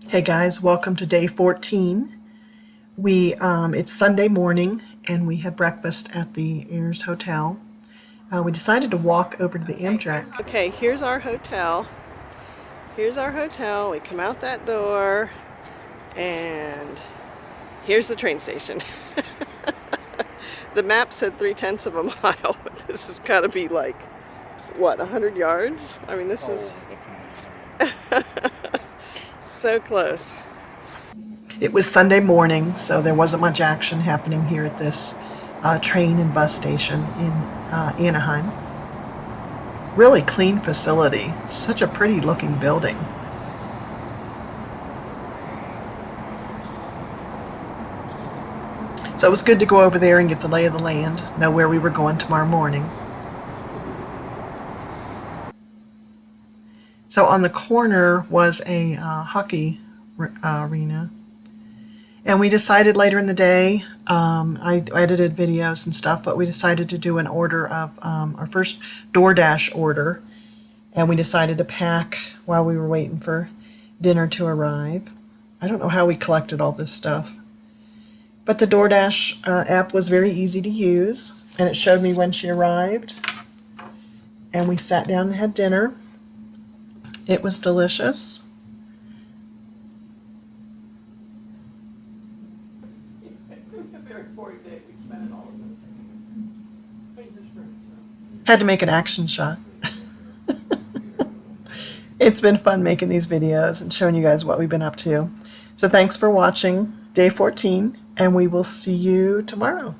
Hey guys, welcome to day 14. It's Sunday morning and we had breakfast at the Ayers Hotel. We decided to walk over to the Amtrak. Okay, here's our hotel. Here's our hotel. We come out that door, and here's the train station. The map said 3/10 of a mile, but this has got to be like, what, 100 yards? I mean, this is so close. It was Sunday morning, so there wasn't much action happening here at this train and bus station in Anaheim. Really clean facility. Such a pretty looking building. So it was good to go over there and get the lay of the land, know where we were going tomorrow morning. So on the corner was a hockey arena. And we decided later in the day, I edited videos and stuff, but we decided to do an order of our first DoorDash order. And we decided to pack while we were waiting for dinner to arrive. I don't know how we collected all this stuff. But the DoorDash app was very easy to use, and it showed me when she arrived. And we sat down and had dinner. It was delicious. Had to make an action shot. It's been fun making these videos and showing you guys what we've been up to. So thanks for watching day 14, and we will see you tomorrow.